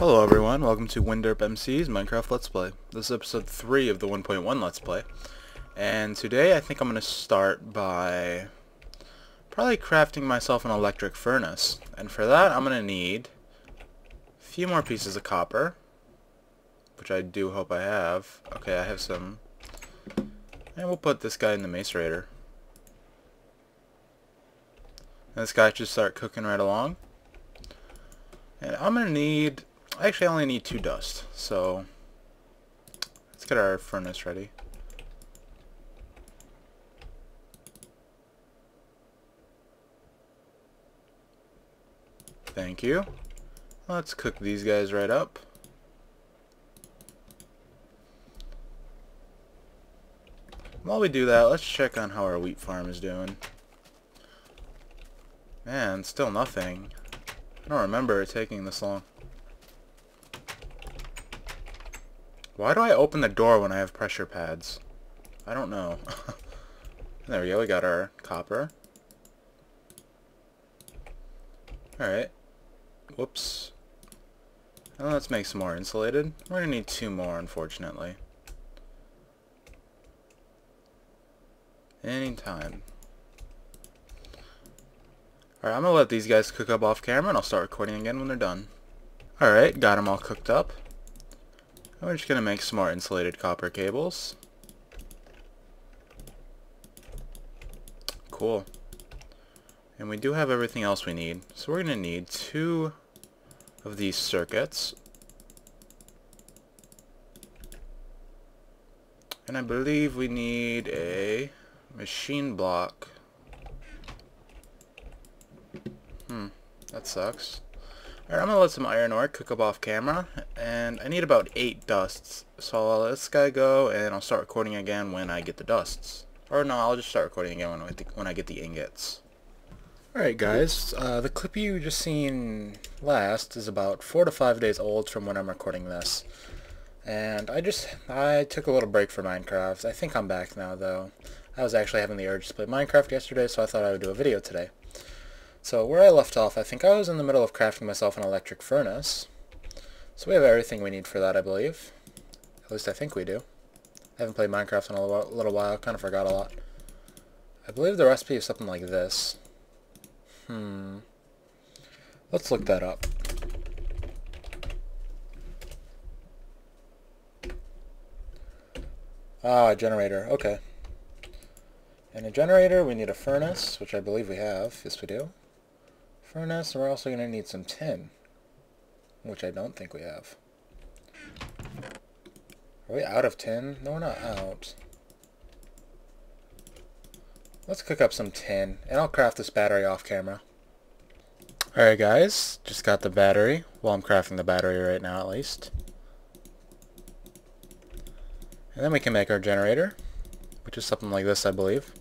Hello everyone, welcome to WinderpMC's Minecraft Let's Play. This is episode 3 of the 1.1 Let's Play. And today I think I'm going to start by probably crafting myself an electric furnace. And for that I'm going to need a few more pieces of copper, which I do hope I have. Okay, I have some. And we'll put this guy in the macerator. And this guy should start cooking right along. And I'm going to need... Actually, I only need 2 dust, so let's get our furnace ready. Thank you. Let's cook these guys right up. While we do that, let's check on how our wheat farm is doing. Man, still nothing. I don't remember it taking this long. Why do I open the door when I have pressure pads? I don't know. There we go, we got our copper. Alright. Whoops. Now let's make some more insulated. We're going to need 2 more, unfortunately. Anytime. Alright, I'm going to let these guys cook up off camera and I'll start recording again when they're done. Alright, got them all cooked up. We're just going to make some more insulated copper cables. Cool. And we do have everything else we need. So we're going to need 2 of these circuits. And I believe we need a machine block. That sucks. Alright, I'm going to let some iron ore cook up off camera, and I need about 8 dusts, so I'll let this guy go, and I'll start recording again when I get the dusts. Or no, I'll just start recording again when I get the ingots. Alright guys, the clip you just seen last is about 4 to 5 days old from when I'm recording this. And I took a little break for Minecraft. I think I'm back now though. I was actually having the urge to play Minecraft yesterday, so I thought I would do a video today. So where I left off, I think I was in the middle of crafting myself an electric furnace. So we have everything we need for that, I believe. At least I think we do. I haven't played Minecraft in a little while, kind of forgot a lot. I believe the recipe is something like this. Let's look that up. Ah, a generator, okay. In a generator we need a furnace, which I believe we have. Yes, we do. Furnace, and we're also going to need some tin, which I don't think we have. Are we out of tin? No, we're not out. Let's cook up some tin, and I'll craft this battery off camera. Alright guys, just got the battery. Well, I'm crafting the battery right now at least. And then we can make our generator, which is something like this, I believe.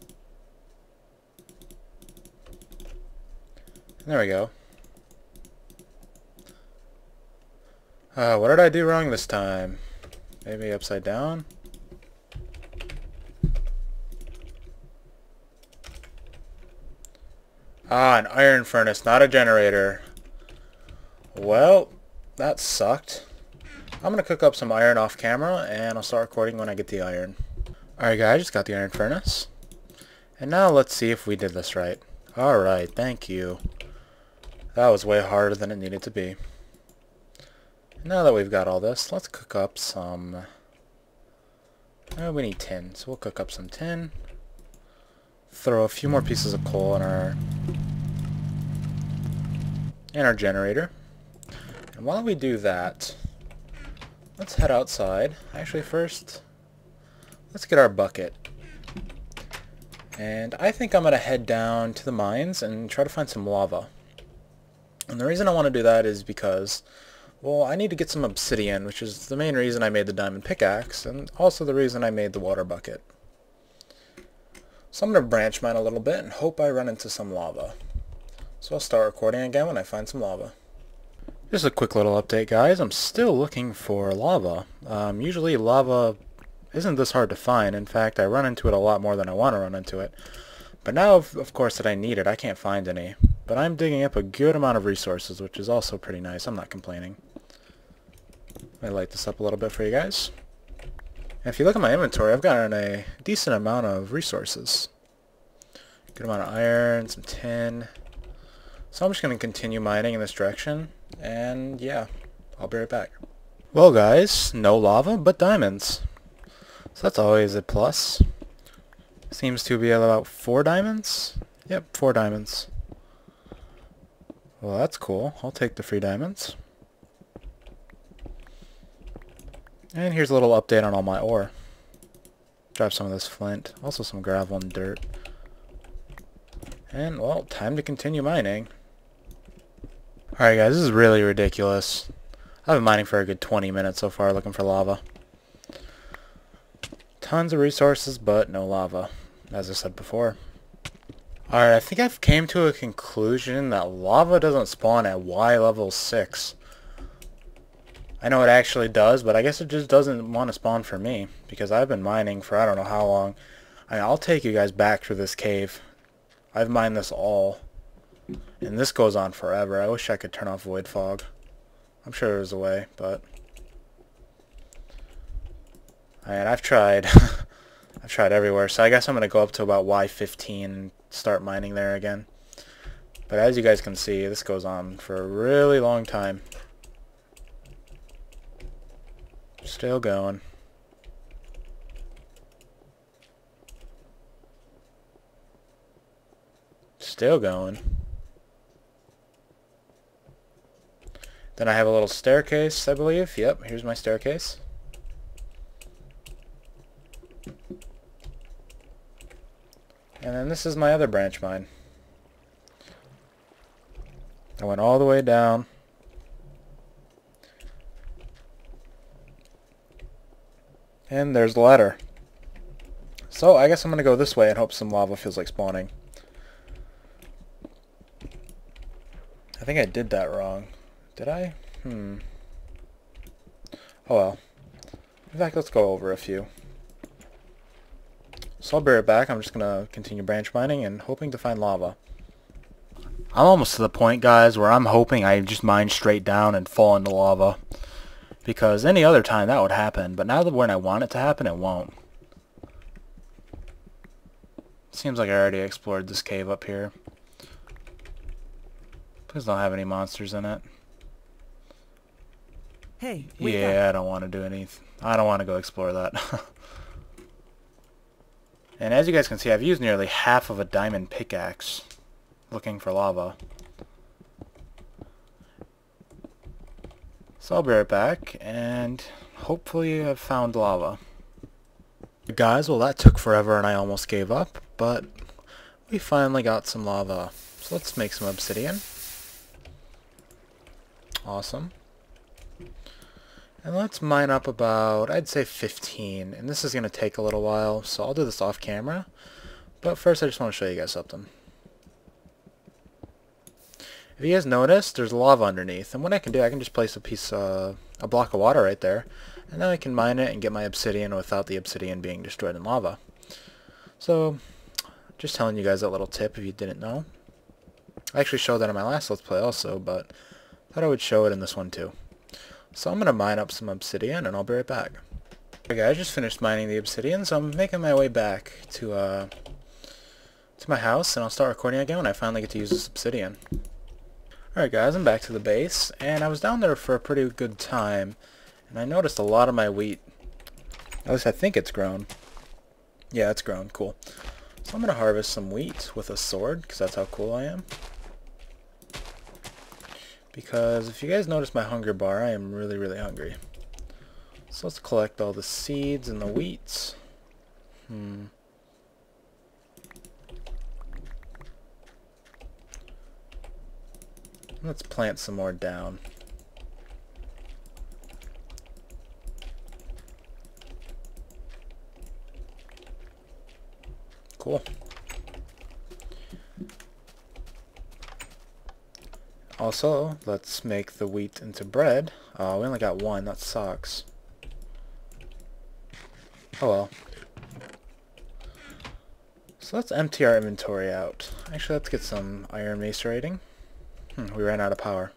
There we go. What did I do wrong this time? Maybe upside down? Ah, an iron furnace, not a generator. Well, that sucked. I'm gonna cook up some iron off camera, and I'll start recording when I get the iron. Alright guys, just got the iron furnace. And now let's see if we did this right. Alright, thank you. That was way harder than it needed to be. Now that we've got all this, let's cook up some... we need tin, so we'll cook up some tin. Throw a few more pieces of coal in our generator. And while we do that, let's head outside. Actually, first, let's get our bucket. And I think I'm going to head down to the mines and try to find some lava. And the reason I want to do that is because, well, I need to get some obsidian, which is the main reason I made the diamond pickaxe, and also the reason I made the water bucket. So I'm going to branch mine a little bit and hope I run into some lava. So I'll start recording again when I find some lava. Just a quick little update, guys. I'm still looking for lava. Usually lava isn't this hard to find. In fact, I run into it a lot more than I want to run into it. But now, of course, that I need it, I can't find any. But I'm digging up a good amount of resources, which is also pretty nice. I'm not complaining. Let me light this up a little bit for you guys. And if you look at my inventory, I've gotten a decent amount of resources. Good amount of iron, some tin. So I'm just going to continue mining in this direction. And yeah, I'll be right back. Well guys, no lava, but diamonds. So that's always a plus. Seems to be about 4 diamonds. Yep, 4 diamonds. Well, that's cool. I'll take the free diamonds. And here's a little update on all my ore. Drop some of this flint. Also some gravel and dirt. And, well, time to continue mining. Alright guys, this is really ridiculous. I've been mining for a good 20 minutes so far looking for lava. Tons of resources, but no lava, as I said before. Alright, I think I've came to a conclusion that lava doesn't spawn at Y level 6. I know it actually does, but I guess it just doesn't want to spawn for me, because I've been mining for I don't know how long. I mean, I'll take you guys back through this cave. I've mined this all, and this goes on forever. I wish I could turn off void fog. I'm sure there's a way, but I mean, I've tried. I've tried everywhere, so I guess I'm going to go up to about Y15 and start mining there again. But as you guys can see, this goes on for a really long time. Still going. Still going. Then I have a little staircase, I believe. Yep, here's my staircase. And then this is my other branch mine. I went all the way down. And there's the ladder. So I guess I'm going to go this way and hope some lava feels like spawning. I think I did that wrong. Did I? Oh well. In fact, let's go over a few. So I'll be right back. I'm just going to continue branch mining and hoping to find lava. I'm almost to the point, guys, where I'm hoping I just mine straight down and fall into lava. Because any other time that would happen, but now that when I want it to happen, it won't. Seems like I already explored this cave up here. Please don't have any monsters in it. Hey, yeah, I don't want to do anything. I don't want to go explore that. And as you guys can see, I've used nearly half of a diamond pickaxe looking for lava. So I'll be right back, and hopefully I've found lava. Guys, well that took forever and I almost gave up, but we finally got some lava. So let's make some obsidian. Awesome. And let's mine up about, I'd say 15, and this is going to take a little while, so I'll do this off camera. But first I just want to show you guys something. If you guys notice, there's lava underneath, and what I can do, I can just place a block of water right there, and then I can mine it and get my obsidian without the obsidian being destroyed in lava. So, just telling you guys that little tip if you didn't know. I actually showed that in my last Let's Play also, but thought I would show it in this one too. So I'm going to mine up some obsidian, and I'll be right back. Okay, I just finished mining the obsidian, so I'm making my way back to my house, and I'll start recording again when I finally get to use this obsidian. Alright guys, I'm back to the base, and I was down there for a pretty good time, and I noticed a lot of my wheat. At least I think it's grown. Yeah, it's grown. Cool. So I'm going to harvest some wheat with a sword, because that's how cool I am. Because if you guys notice my hunger bar, I am really, really hungry. So let's collect all the seeds and the wheats. Let's plant some more down. Cool. Also, let's make the wheat into bread. We only got one, that sucks. Oh well. So let's empty our inventory out. Actually, let's get some iron macerating. We ran out of power.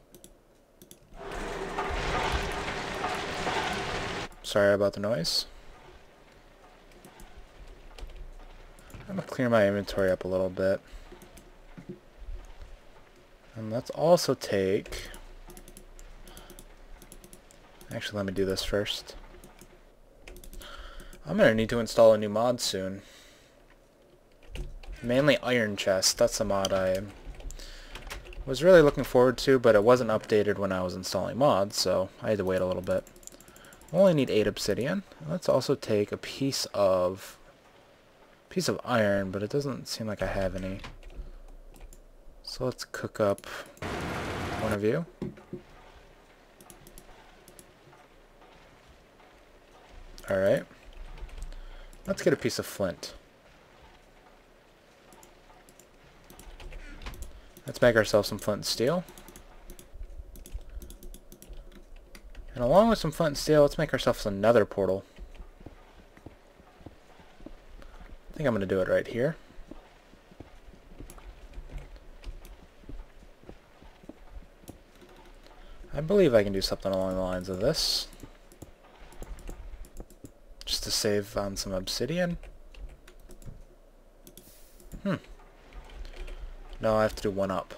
sorry about the noise. I'm going to clear my inventory up a little bit. And let's also take... Actually, let me do this first. I'm going to need to install a new mod soon. Mainly Iron Chest. That's a mod I was really looking forward to, but it wasn't updated when I was installing mods, so I had to wait a little bit. I only need 8 obsidian. Let's also take a piece of iron, but it doesn't seem like I have any. So let's cook up one of you. Alright. Let's get a piece of flint. Let's make ourselves some flint and steel. And along with some flint and steel, let's make ourselves another portal. I think I'm going to do it right here. I believe I can do something along the lines of this. Just to save on some obsidian. No, I have to do one up.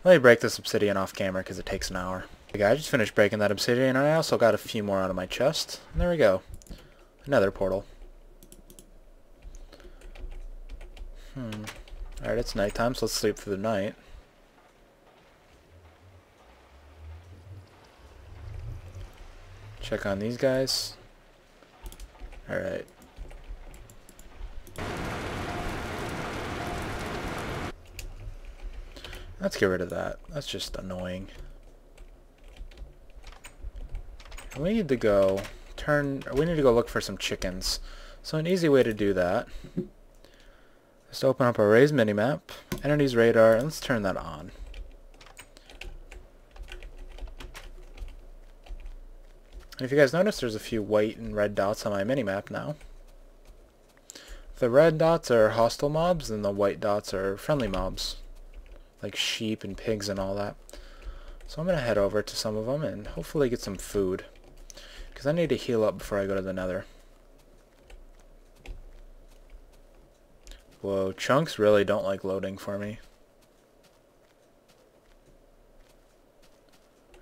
Let me break this obsidian off camera because it takes an hour. Okay, I just finished breaking that obsidian, and I also got a few more out of my chest. And there we go. Another portal. Alright, it's nighttime, so let's sleep through the night. Check on these guys. Alright. Let's get rid of that. That's just annoying. And we need to go look for some chickens. So an easy way to do that is to open up our raised minimap, entities radar, and let's turn that on. And if you guys notice, there's a few white and red dots on my minimap now. The red dots are hostile mobs, and the white dots are friendly mobs, like sheep and pigs and all that. So I'm going to head over to some of them and hopefully get some food, because I need to heal up before I go to the nether. Whoa, chunks really don't like loading for me.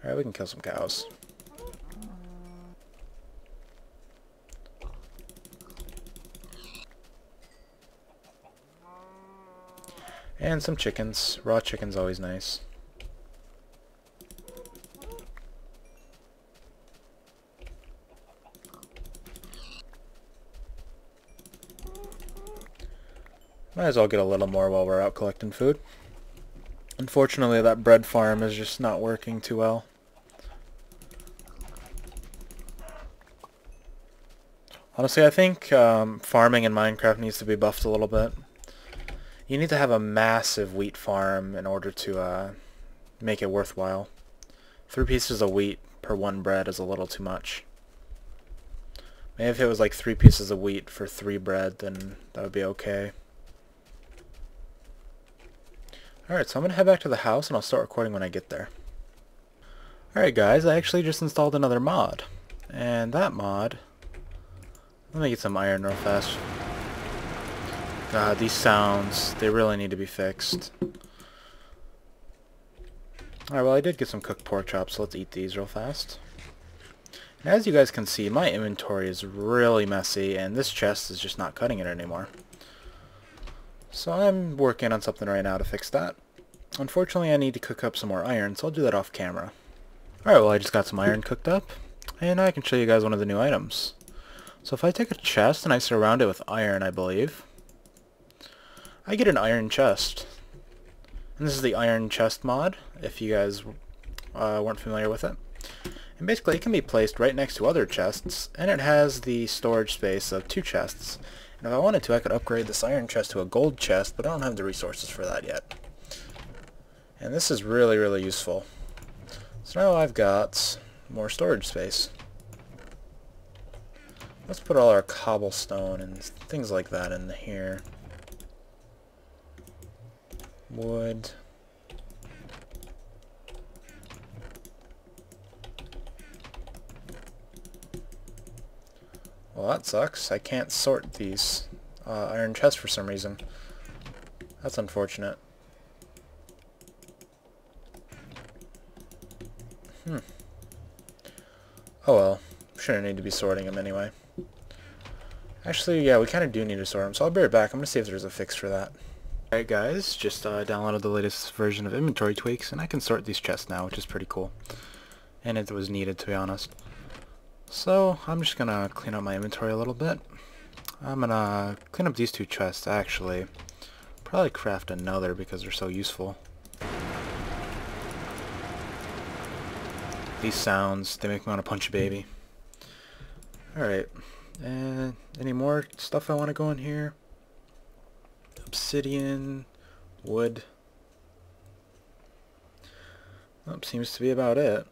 Alright, we can kill some cows. And some chickens. Raw chicken's always nice. Might as well get a little more while we're out collecting food. Unfortunately, that bread farm is just not working too well. Honestly, I think farming in Minecraft needs to be buffed a little bit. You need to have a massive wheat farm in order to make it worthwhile. 3 pieces of wheat per 1 bread is a little too much. Maybe if it was like 3 pieces of wheat for 3 bread, then that would be okay. Alright, so I'm going to head back to the house and I'll start recording when I get there. Alright guys, I actually just installed another mod. And that mod... Let me get some iron real fast. God, these sounds, they really need to be fixed. Alright, well I did get some cooked pork chops, so let's eat these real fast. And as you guys can see, my inventory is really messy, and this chest is just not cutting it anymore. So I'm working on something right now to fix that. Unfortunately, I need to cook up some more iron, so I'll do that off camera. Alright, well I just got some iron cooked up, and I can show you guys one of the new items. So if I take a chest and I surround it with iron, I believe, I get an iron chest. And this is the iron chest mod, if you guys weren't familiar with it. And basically it can be placed right next to other chests, and it has the storage space of 2 chests. And if I wanted to, I could upgrade this iron chest to a gold chest, but I don't have the resources for that yet. And this is really, really useful. So now I've got more storage space. Let's put all our cobblestone and things like that in here. Wood. Well, that sucks. I can't sort these iron chests for some reason. That's unfortunate. Oh well. Shouldn't need to be sorting them anyway. Actually, yeah, we kind of do need to sort them, so I'll be right back. I'm going to see if there's a fix for that. Alright guys, just downloaded the latest version of inventory tweaks, and I can sort these chests now, which is pretty cool. And it was needed, to be honest. So, I'm just going to clean up my inventory a little bit. I'm going to clean up these two chests, actually. Probably craft another because they're so useful. These sounds, they make me want to punch a baby. Alright, and any more stuff I want to go in here? Obsidian, wood. That seems to be about it.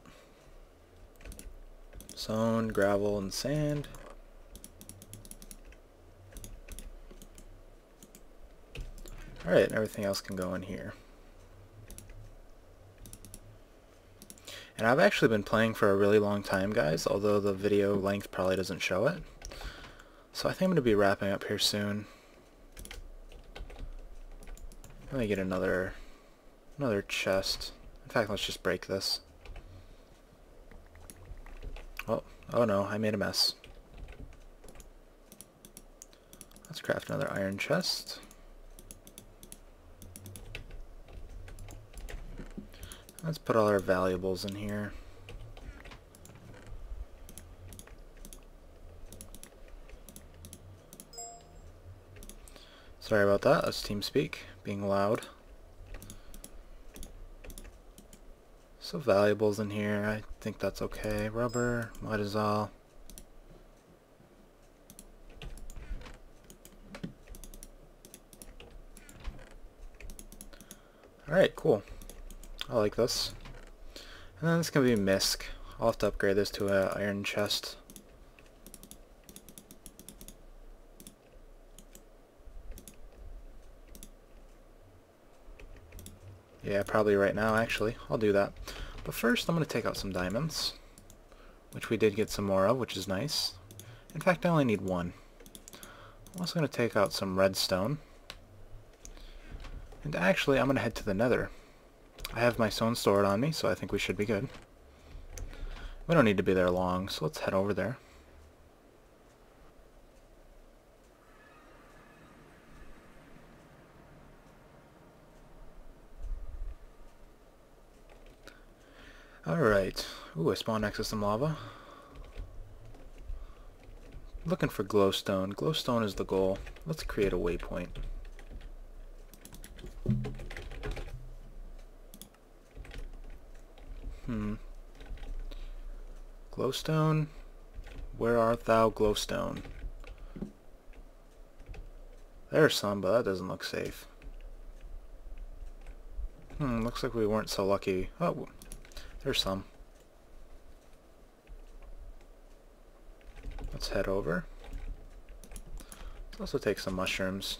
Stone, gravel, and sand. Alright, everything else can go in here. And I've actually been playing for a really long time, guys, although the video length probably doesn't show it. So I think I'm going to be wrapping up here soon. Let me get another chest. In fact, let's just break this. Oh no, I made a mess. Let's craft another iron chest. Let's put all our valuables in here. Sorry about that, that's TeamSpeak, being loud. So valuables in here, I think that's okay. Rubber, might as well. Alright, cool. I like this. And then it's going to be misc. I'll have to upgrade this to an iron chest. Yeah, probably right now, actually. I'll do that. But first, I'm going to take out some diamonds, which we did get some more of, which is nice. In fact, I only need one. I'm also going to take out some redstone. And actually, I'm going to head to the nether. I have my stone stored on me, so I think we should be good. We don't need to be there long, so let's head over there. Alright. Ooh, I spawned next to some lava. Looking for glowstone. Glowstone is the goal. Let's create a waypoint. Glowstone? Where art thou, glowstone? There's some, but that doesn't look safe. Looks like we weren't so lucky. Oh, there's some. Let's head over. Let's also take some mushrooms.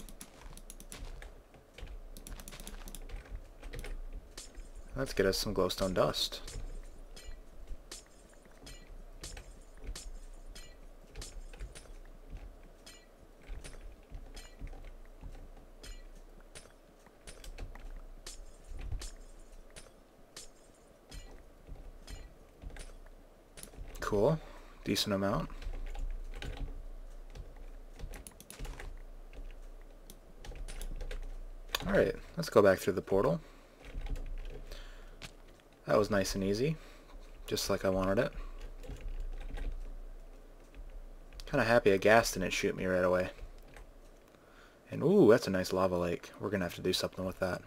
Let's get us some glowstone dust. Cool. Decent amount. Alright, let's go back through the portal. That was nice and easy, just like I wanted it. Kinda happy a gas didn't shoot me right away. And ooh, that's a nice lava lake. We're gonna have to do something with that.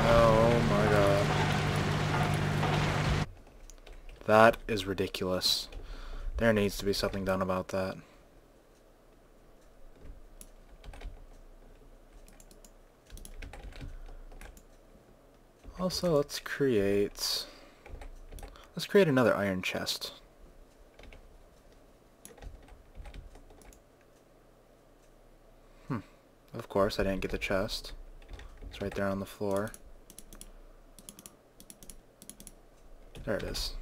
Oh my god. That is ridiculous. There needs to be something done about that. Also, let's create another iron chest. Of course, I didn't get the chest. It's right there on the floor. There it is.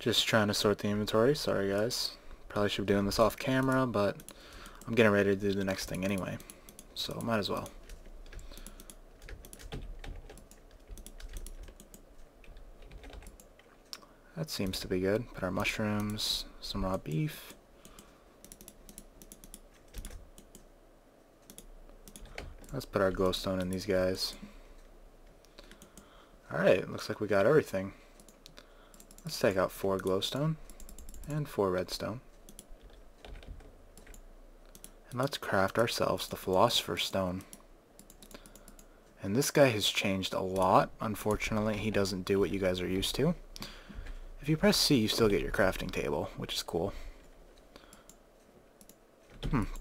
Just trying to sort the inventory. Sorry guys. Probably should be doing this off camera, but I'm getting ready to do the next thing anyway. So might as well. That seems to be good. Put our mushrooms, some raw beef. Let's put our glowstone in these guys. Alright, looks like we got everything. Let's take out 4 glowstone and 4 redstone. And let's craft ourselves the philosopher's stone. And this guy has changed a lot. Unfortunately, he doesn't do what you guys are used to. If you press C, you still get your crafting table, which is cool.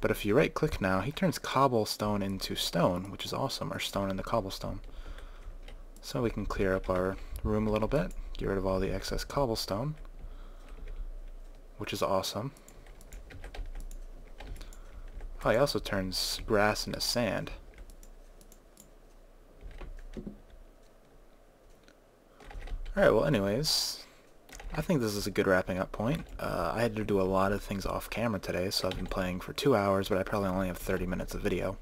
But if you right click now, he turns cobblestone into stone, which is awesome, or stone into cobblestone. So we can clear up our room a little bit, get rid of all the excess cobblestone, which is awesome. Oh, he also turns grass into sand. Alright, well anyways, I think this is a good wrapping up point. I had to do a lot of things off camera today, so I've been playing for 2 hours, but I probably only have 30 minutes of video.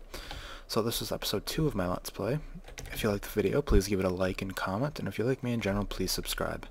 So this was episode 2 of my Let's Play. If you liked the video, please give it a like and comment, and if you like me in general, please subscribe.